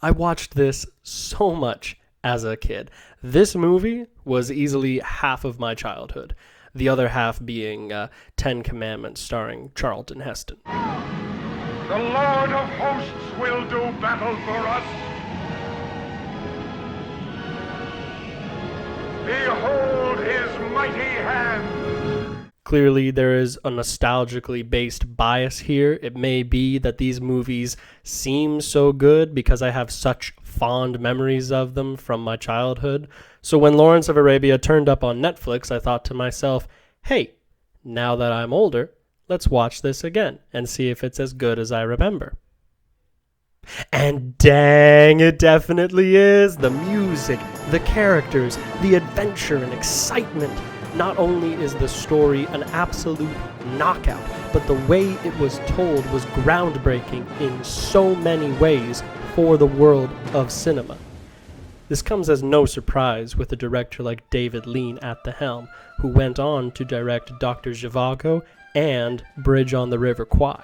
I watched this so much as a kid. This movie was easily half of my childhood, the other half being 10 Commandments starring Charlton Heston. The Lord of Hosts will do battle for us. Behold his mighty hand. Clearly, there is a nostalgically based bias here. It may be that these movies seem so good because I have such fond memories of them from my childhood. So when Lawrence of Arabia turned up on Netflix, I thought to myself, hey, now that I'm older, let's watch this again and see if it's as good as I remember. And dang, it definitely is. The music, the characters, the adventure and excitement. Not only is the story an absolute knockout, but the way it was told was groundbreaking in so many ways for the world of cinema. This comes as no surprise with a director like David Lean at the helm, who went on to direct Dr. Zhivago and Bridge on the River Kwai.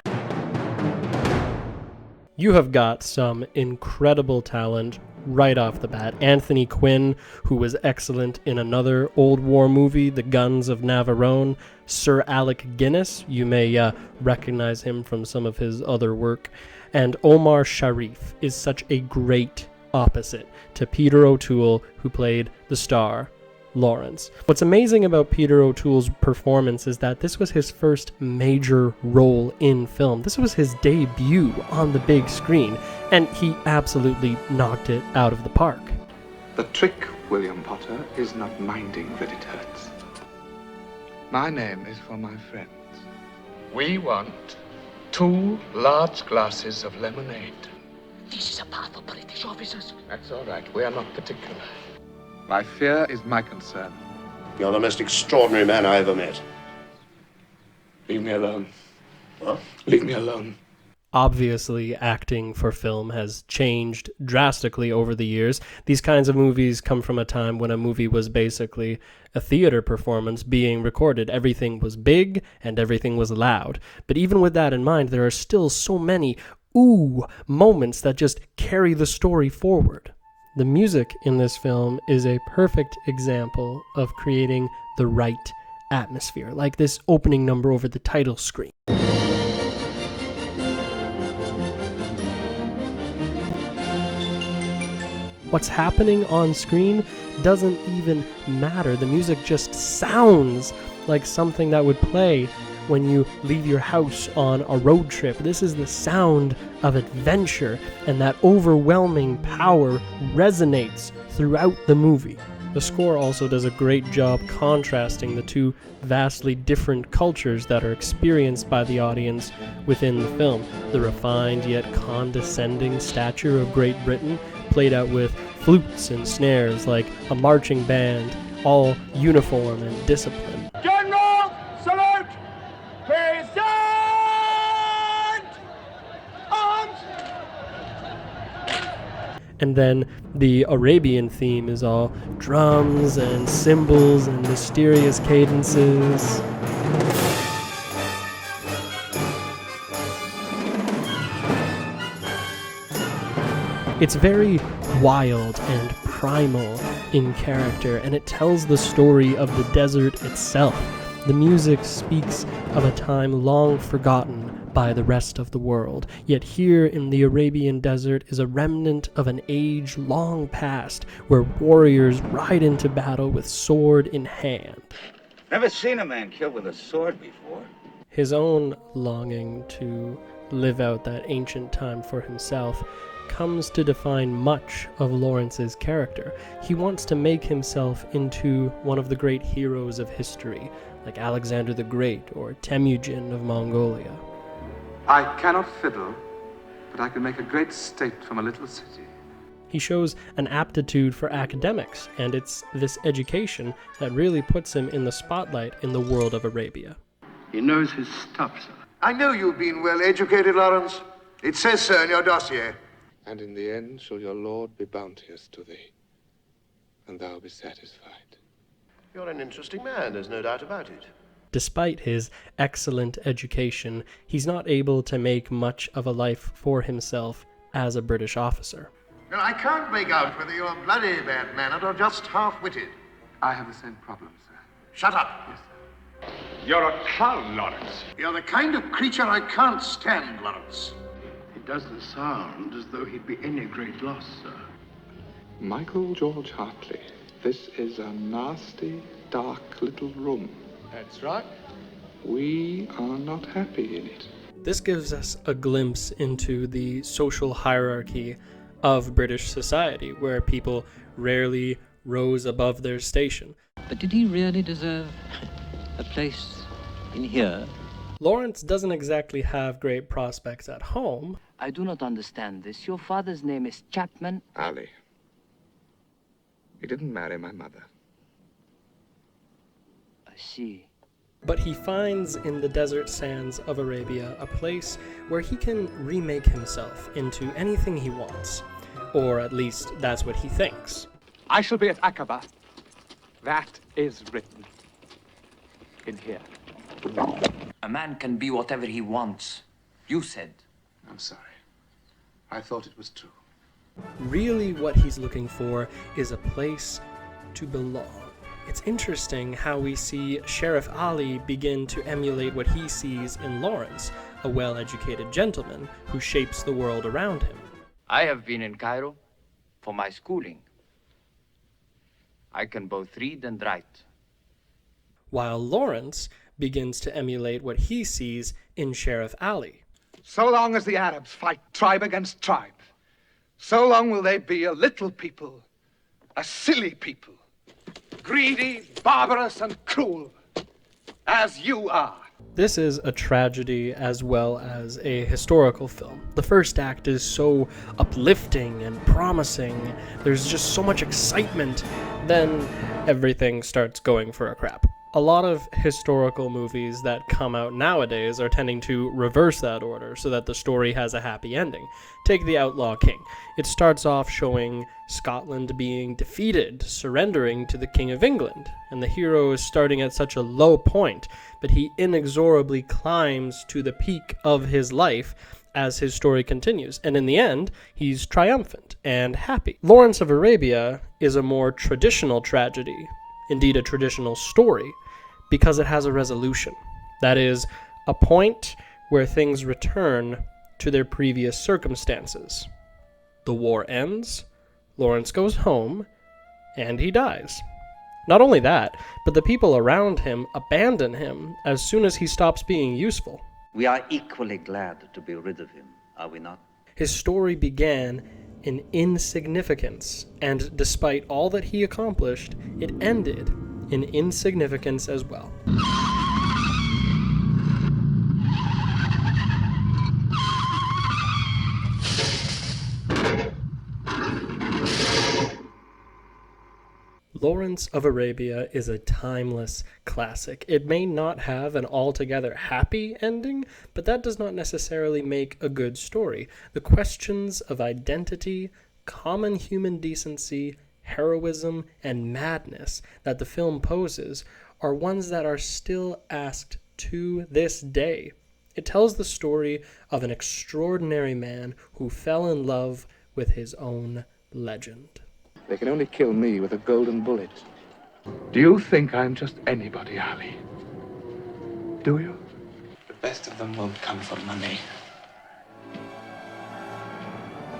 You have got some incredible talent right off the bat. Anthony Quinn, who was excellent in another old war movie, The Guns of Navarone. Sir Alec Guinness, you may recognize him from some of his other work. And Omar Sharif is such a great opposite to Peter O'Toole, who played the star Lawrence. What's amazing about Peter O'Toole's performance is that this was his first major role in film. This was his debut on the big screen, and he absolutely knocked it out of the park. The trick, William Potter, is not minding that it hurts. My name is for my friends. We want 2 large glasses of lemonade. This is a path for British officers. That's all right. We are not particular. My fear is my concern. You're the most extraordinary man I ever met. Leave me alone. What? Leave me alone. Obviously, acting for film has changed drastically over the years. These kinds of movies come from a time when a movie was basically a theater performance being recorded. Everything was big and everything was loud. But even with that in mind, there are still so many moments that just carry the story forward. The music in this film is a perfect example of creating the right atmosphere, like this opening number over the title screen. What's happening on screen doesn't even matter. The music just sounds like something that would play when you leave your house on a road trip. This is the sound of adventure, and that overwhelming power resonates throughout the movie. The score also does a great job contrasting the two vastly different cultures that are experienced by the audience within the film. The refined yet condescending stature of Great Britain, played out with flutes and snares like a marching band, all uniform and disciplined. General, salute! Present! Arms! And then the Arabian theme is all drums and cymbals and mysterious cadences. It's very wild and primal in character, and it tells the story of the desert itself. The music speaks of a time long forgotten by the rest of the world, yet here in the Arabian desert is a remnant of an age long past, where warriors ride into battle with sword in hand. Never seen a man killed with a sword before. His own longing to live out that ancient time for himself comes to define much of Lawrence's character. He wants to make himself into one of the great heroes of history, like Alexander the Great or Temujin of Mongolia. I cannot fiddle, but I can make a great state from a little city. He shows an aptitude for academics, and it's this education that really puts him in the spotlight in the world of Arabia. He knows his stuff, sir. I know you've been well educated, Lawrence. It says so in your dossier. And in the end shall your Lord be bounteous to thee, and thou be satisfied. You're an interesting man, there's no doubt about it. Despite his excellent education, he's not able to make much of a life for himself as a British officer. Well, I can't make out whether you're bloody bad-mannered or just half-witted. I have the same problem, sir. Shut up. Yes, sir. You're a clown, Lawrence. You're the kind of creature I can't stand, Lawrence. It doesn't sound as though he'd be any great loss, sir. Michael George Hartley, this is a nasty, dark little room. That's right. We are not happy in it. This gives us a glimpse into the social hierarchy of British society, where people rarely rose above their station. But did he really deserve a place in here? Lawrence doesn't exactly have great prospects at home. I do not understand this. Your father's name is Chapman. Ali. He didn't marry my mother. I see. But he finds in the desert sands of Arabia a place where he can remake himself into anything he wants. Or at least that's what he thinks. I shall be at Aqaba. That is written in here. A man can be whatever he wants. You said. I'm sorry. I thought it was true. Really what he's looking for is a place to belong. It's interesting how we see Sheriff Ali begin to emulate what he sees in Lawrence, a well-educated gentleman who shapes the world around him. I have been in Cairo for my schooling. I can both read and write. While Lawrence begins to emulate what he sees in Sheriff Ali. So long as the Arabs fight tribe against tribe, so long will they be a little people, a silly people, greedy, barbarous, and cruel, as you are. This is a tragedy as well as a historical film. The first act is so uplifting and promising. There's just so much excitement. Then everything starts going for a crap. A lot of historical movies that come out nowadays are tending to reverse that order so that the story has a happy ending. Take The Outlaw King. It starts off showing Scotland being defeated, surrendering to the King of England, and the hero is starting at such a low point, but he inexorably climbs to the peak of his life as his story continues, and in the end, he's triumphant and happy. Lawrence of Arabia is a more traditional tragedy, indeed a traditional story, because it has a resolution. That is, a point where things return to their previous circumstances. The war ends, Lawrence goes home, and he dies. Not only that, but the people around him abandon him as soon as he stops being useful. We are equally glad to be rid of him, are we not? His story began in insignificance, and despite all that he accomplished, it ended in insignificance as well. Lawrence of Arabia is a timeless classic. It may not have an altogether happy ending, but that does not necessarily make a good story. The questions of identity, common human decency, heroism, and madness that the film poses are ones that are still asked to this day. It tells the story of an extraordinary man who fell in love with his own legend. They can only kill me with a golden bullet. Do you think I'm just anybody, Ali? Do you? The best of them won't come for money.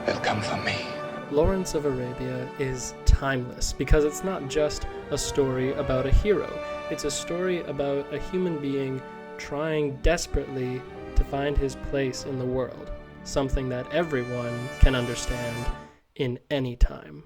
They'll come for me. Lawrence of Arabia is timeless because it's not just a story about a hero. It's a story about a human being trying desperately to find his place in the world, something that everyone can understand in any time.